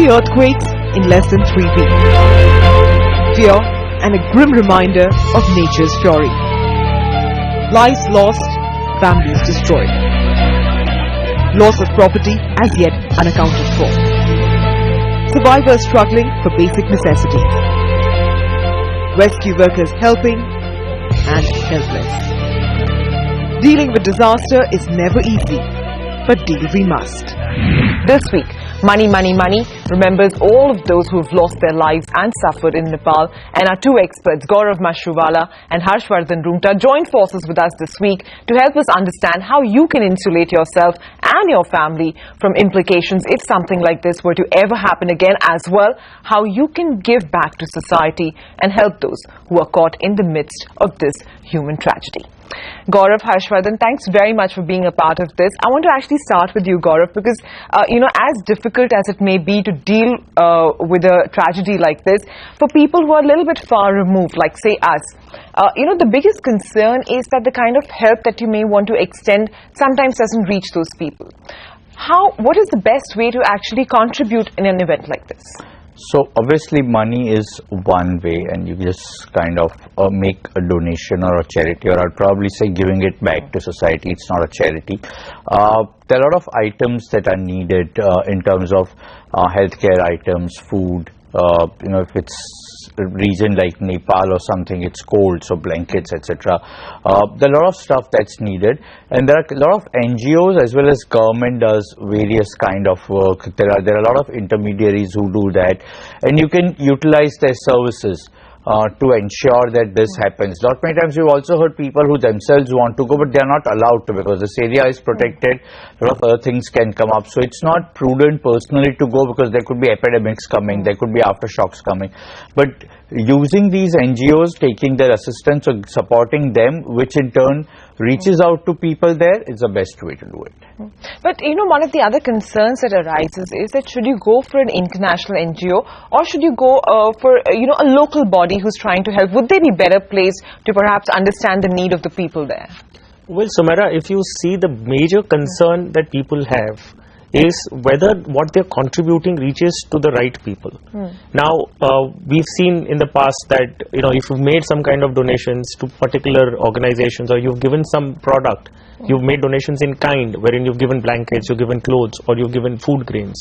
3 earthquakes in less than 3 weeks. Fear and a grim reminder of nature's fury. Lives lost, families destroyed. Loss of property as yet unaccounted for. Survivors struggling for basic necessities. Rescue workers helping and helpless. Dealing with disaster is never easy, but deal we must. This week, Money, Money, Money remembers all of those who have lost their lives and suffered in Nepal, and our two experts, Gaurav Mashruwala and Harshvardhan Roongta, joined forces with us this week to help us understand how you can insulate yourself and your family from implications if something like this were to ever happen again, as well how you can give back to society and help those who are caught in the midst of this human tragedy. Gaurav, Harshvardhan, thanks very much for being a part of this. I want to actually start with you, Gaurav, because, as difficult as it may be to deal with a tragedy like this, for people who are a little bit far removed, like, say, us, the biggest concern is that the kind of help that you may want to extend sometimes doesn't reach those people. What is the best way to actually contribute in an event like this? So obviously money is one way, and you just kind of make a donation or a charity, or I'd probably say giving it back to society. It's not a charity. There are a lot of items that are needed in terms of healthcare items, food. If it's a region like Nepal or something, it's cold, so blankets, etc. There are a lot of stuff that's needed, and there are a lot of NGOs as well as government does various kind of work. There are a lot of intermediaries who do that, and you can utilize their services to ensure that this happens. Not many times we've also heard people who themselves want to go, but they are not allowed to because this area is protected. A lot of other things can come up, so it's not prudent personally to go because there could be epidemics coming, there could be aftershocks coming. But using these NGOs, taking their assistance or supporting them, which in turn reaches out to people there, is the best way to do it. But one of the other concerns that arises is that should you go for an international NGO or should you go for a local body who's trying to help? Would they be better placed to perhaps understand the need of the people there? Well, Sumera, if you see, the major concern that people have is whether what they're contributing reaches to the right people. Now, we've seen in the past that, if you've made some kind of donations to particular organizations, or you've given some product, you've made donations in kind, wherein you've given blankets, you've given clothes, or you've given food grains.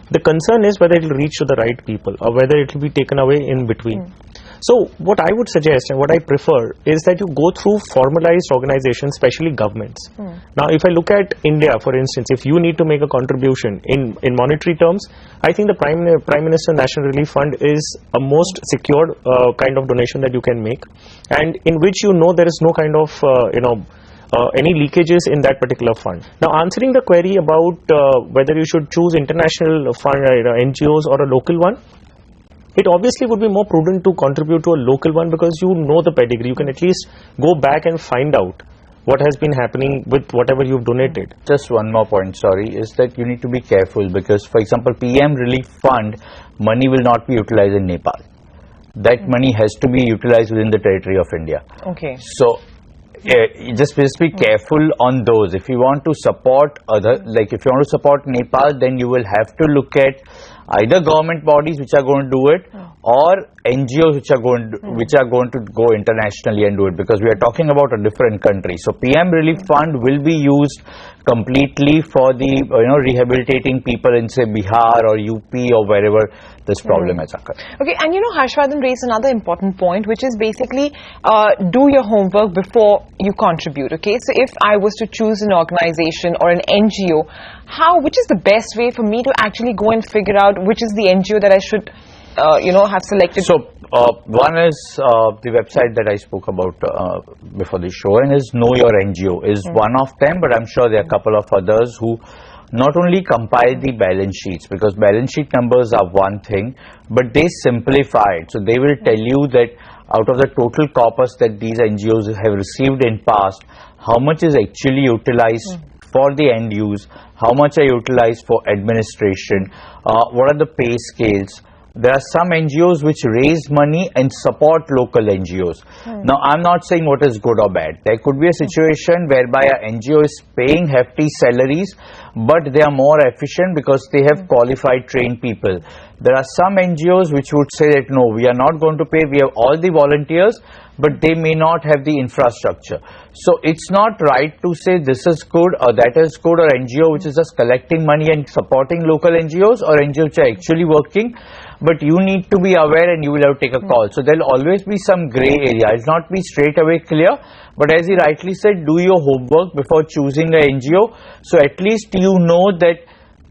The concern is whether it will reach to the right people or whether it will be taken away in between. So what I would suggest and what I prefer is that you go through formalized organizations, especially governments. Now, if I look at India, for instance, if you need to make a contribution in monetary terms, I think the Prime Minister National Relief Fund is a most secured kind of donation that you can make, and in which there is no kind of any leakages in that particular fund. Now, answering the query about whether you should choose international fund, NGOs or a local one, it obviously would be more prudent to contribute to a local one because you know the pedigree. You can at least go back and find out what has been happening with whatever you've donated. Just one more point, sorry, is that you need to be careful because, for example, PM Relief Fund money will not be utilized in Nepal. That money has to be utilized within the territory of India. Okay. So just be careful on those. If you want to support if you want to support Nepal, then you will have to look at either government bodies which are going to do it or NGOs which are going to go internationally and do it, because we are talking about a different country. So PM Relief Fund will be used completely for the rehabilitating people in, say, Bihar or UP or wherever this problem has occurred. Okay, and Harshvardhan raised another important point, which is basically do your homework before you contribute. Okay, so if I was to choose an organization or an NGO, which is the best way for me to actually go and figure out which is the NGO that I should have selected? So one is the website that I spoke about before the show, and is Know Your NGO is one of them, but I'm sure there are a couple of others who not only compile the balance sheets, because balance sheet numbers are one thing, but they simplify it. So they will tell you that out of the total corpus that these NGOs have received in past, how much is actually utilized for the end use, how much are utilized for administration, what are the pay scales, There are some NGOs which raise money and support local NGOs. Now, I'm not saying what is good or bad. There could be a situation whereby an NGO is paying hefty salaries, but they are more efficient because they have qualified, trained people. There are some NGOs which would say that no, we are not going to pay, we have all the volunteers, but they may not have the infrastructure. So it's not right to say this is good or that is good, or NGO which is just collecting money and supporting local NGOs, or NGOs which are actually working. But you need to be aware and you will have to take a call. So there will always be some grey area. It will not be straight away clear. But as he rightly said, do your homework before choosing an NGO. So at least you know that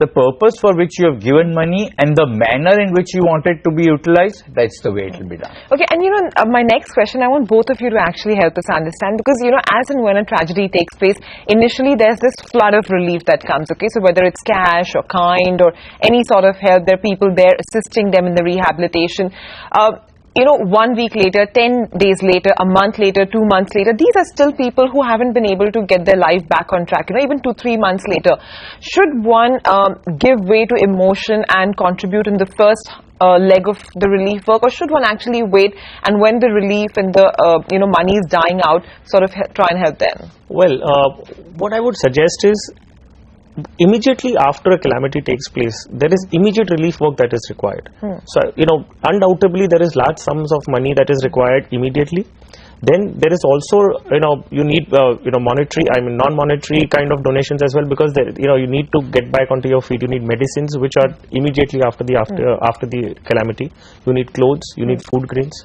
the purpose for which you have given money and the manner in which you want it to be utilized, that's the way it will be done. Okay, and my next question, I want both of you to actually help us understand, because as and when a tragedy takes place, initially there's this flood of relief that comes, okay, so whether it's cash or kind or any sort of help, there are people there assisting them in the rehabilitation. 1 week later, 10 days later, a month later, 2 months later, these are still people who haven't been able to get their life back on track, even 2-3 months later. Should one give way to emotion and contribute in the first leg of the relief work, or should one actually wait and when the relief and the money is dying out, sort of try and help them? Well, what I would suggest is, immediately after a calamity takes place, there is immediate relief work that is required. So, undoubtedly there is large sums of money that is required immediately. Then there is also, you need, monetary, non-monetary kind of donations as well, because you need to get back onto your feet. You need medicines, which are immediately after the calamity. You need clothes, you need food grains.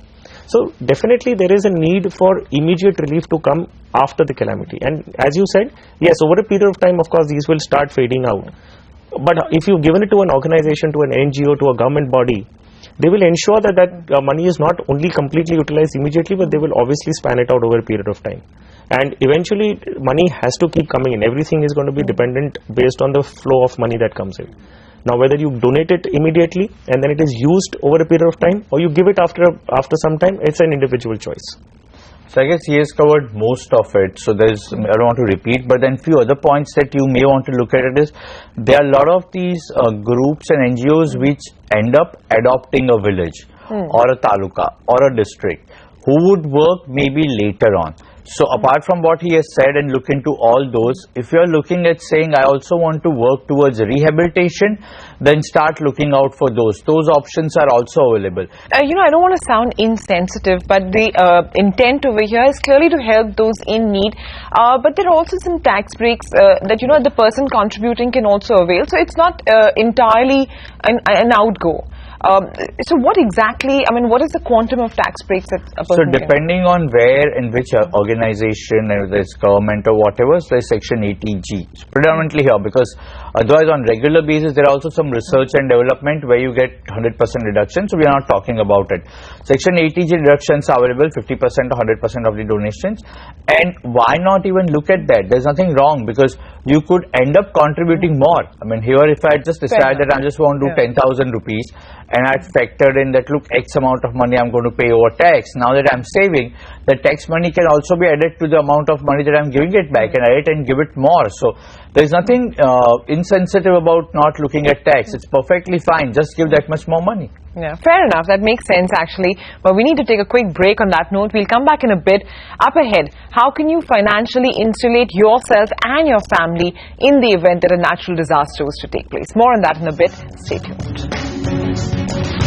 So definitely there is a need for immediate relief to come after the calamity. And as you said, yes, over a period of time, of course, these will start fading out. But if you've given it to an organization, to an NGO, to a government body, they will ensure that money is not only completely utilized immediately, but they will obviously span it out over a period of time. And eventually money has to keep coming in. Everything is going to be dependent based on the flow of money that comes in. Now, whether you donate it immediately and then it is used over a period of time, or you give it after some time, it's an individual choice. So I guess he has covered most of it. So I don't want to repeat, but then few other points that you may want to look at it is, there are a lot of these groups and NGOs which end up adopting a village or a taluka or a district, who would work maybe later on. So apart from what he has said and look into all those, if you are looking at saying I also want to work towards rehabilitation, then start looking out for those. Those options are also available. I don't want to sound insensitive, but the intent over here is clearly to help those in need. But there are also some tax breaks that the person contributing can also avail. So it's not entirely an outgo. So what exactly, what is the quantum of tax breaks that a person So depending on where and which organization, whether it's government or whatever, so there's section 80G. It's predominantly here, because otherwise on regular basis there are also some research and development where you get 100% reduction, so we are not talking about it. Section 80G reductions are available, 50% or 100% of the donations. And why not even look at that? There's nothing wrong, because you could end up contributing more. Here if I just decide that I just want to do 10,000 rupees, and I factored in that, look, X amount of money I'm going to pay over tax. Now that I'm saving, the tax money can also be added to the amount of money that I'm giving it back, and add it and give it more. So there's nothing insensitive about not looking at tax. It's perfectly fine. Just give that much more money. Yeah, fair enough. That makes sense actually. But we need to take a quick break on that note. We'll come back in a bit. Up ahead, how can you financially insulate yourself and your family in the event that a natural disaster was to take place? More on that in a bit. Stay tuned.